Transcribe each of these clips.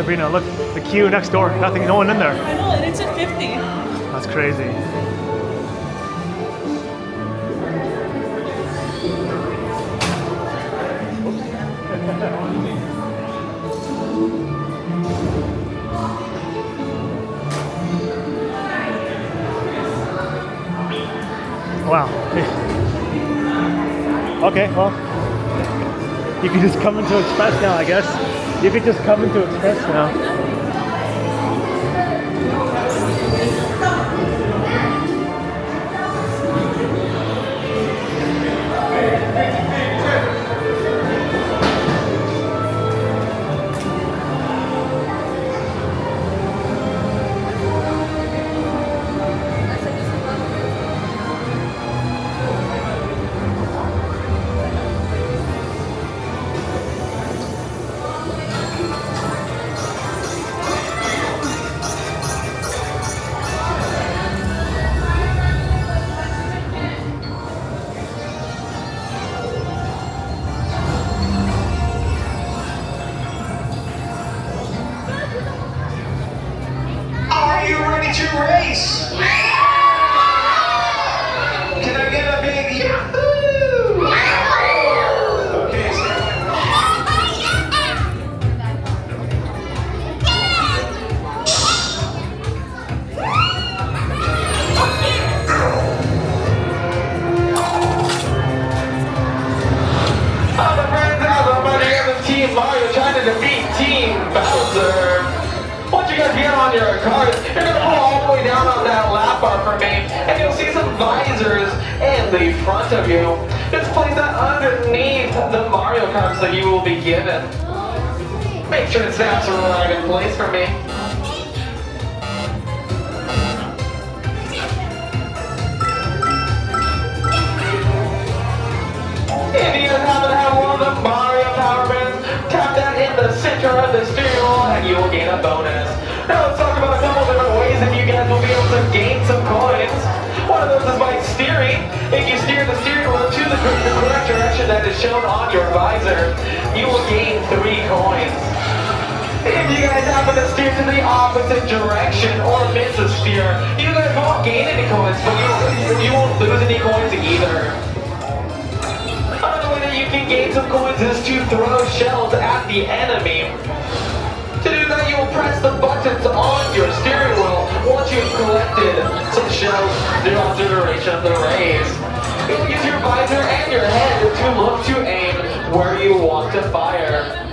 arena. Look, the queue next door. Nothing, no one in there. I know, and it's at 50. That's crazy. Wow. Okay, well, you can just come into Express now, I guess. You could just come into Express now. Are you ready to race? Can I get a big yahoo? Okay, all the friends out of money of the Team Mario trying to defeat Team Bowser. Once you guys get on your cars, you're gonna pull all the way down on that lap bar for me, and you'll see some visors in the front of you. Just place that underneath the Mario cards that you will be given. Make sure it snaps right in place for me. If you guys happen to have one of the Mario Power Bands, tap that in the center of the steering wheel and you will gain a bonus. Now let's talk about a couple different ways that you guys will be able to gain some coins. One of those is by steering. If you steer the steering wheel to the correct direction that is shown on your visor, you will gain 3 coins. If you guys happen to steer to the opposite direction or miss a steer, you guys won't gain any coins, but you won't lose any coins either. Another way that you can gain some coins is to throw shells at the enemy. To do that, you will press the buttons on your steering wheel once you've collected some shells throughout the duration of the race. You'll use your visor and your head to look to aim where you want to fire.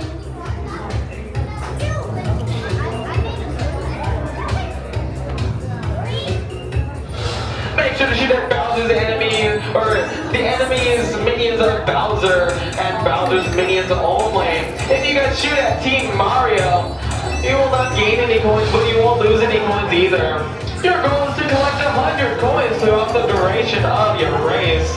Make sure to shoot at Bowser's enemy, or the enemy's minions of Bowser and Bowser's minions only. If you guys shoot at Team Mario, you will not gain any coins, but you won't lose any coins either. Your goal is to collect 100 coins throughout the duration of your race.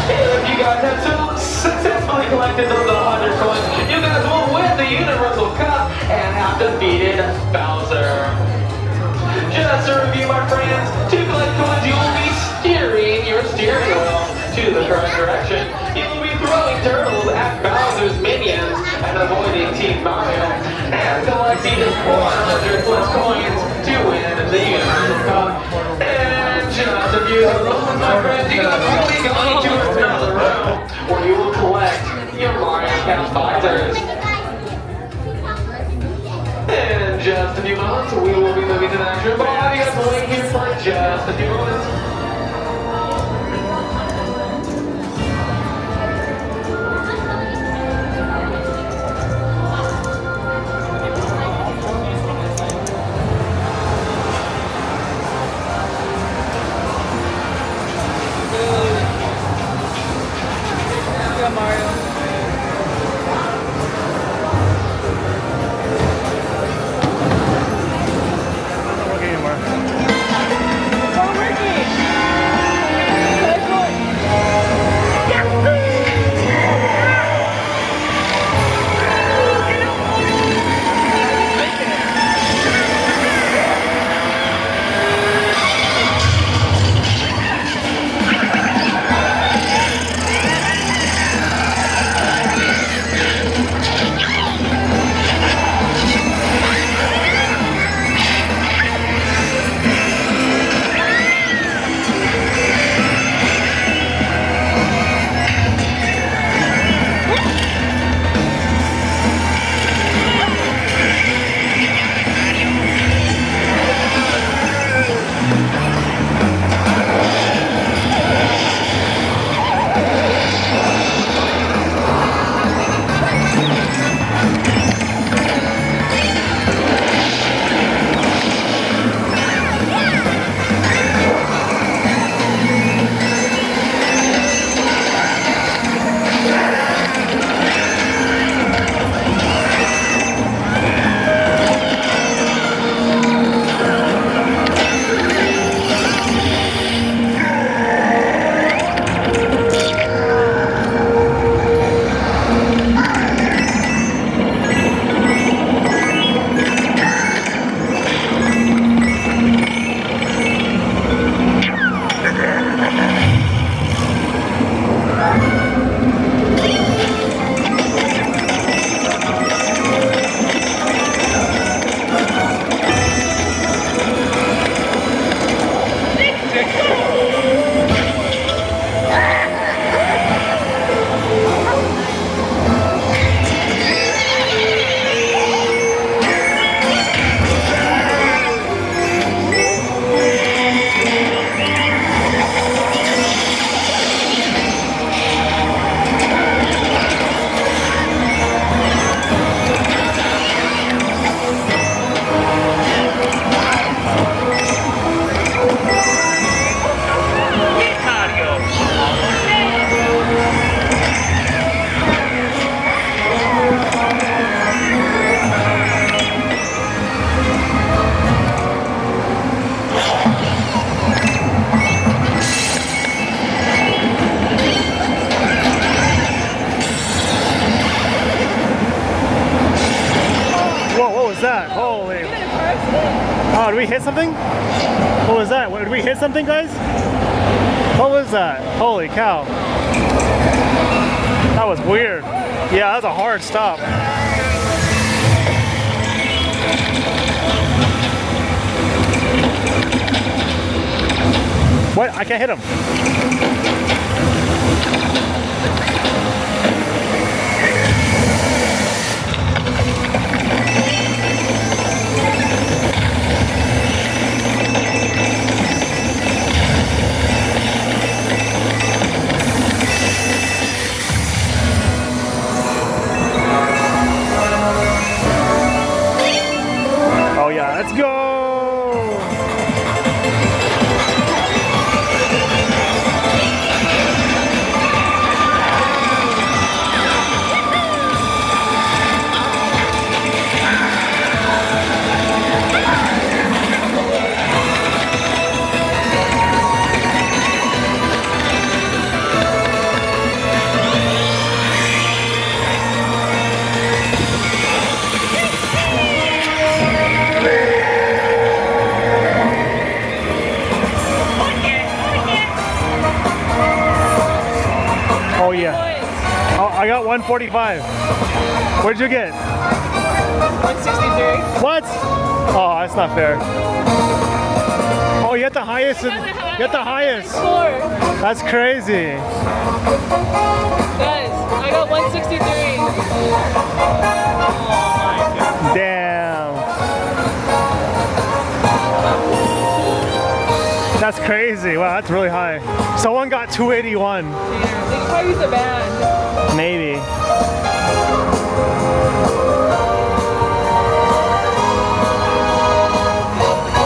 If you guys have successfully collected those 100 coins, you guys will win the Universal Cup and have defeated Bowser. Just to review, my friends, to collect coins, you will be steering your steering wheel to the correct direction. You will be throwing turtles at Bowser's minions and avoiding Team Mario, and collecting 400 plus coins to win the Universal Cup. And just a few moments, my friends, you guys will be going to another room where you will collect your Mario Kart visors. In just a few moments, we will be moving to the next room, but I'll have you guys wait here for just a few moments. Mario. It's not working anymore. It's all working. Wow, did we hit something? What was that? Did we hit something, guys? What was that? Holy cow. That was weird. Yeah, that was a hard stop. What? I can't hit him. Oh yeah, let's go! Oh yeah. Oh, I got 145. What'd you get? 163. What? Oh, that's not fair. Oh, you got the highest. You got the highest. Score. That's crazy. Guys, I got 163. Damn. That's crazy. Wow, that's really high. Someone got 281. They can probably use a band. Maybe.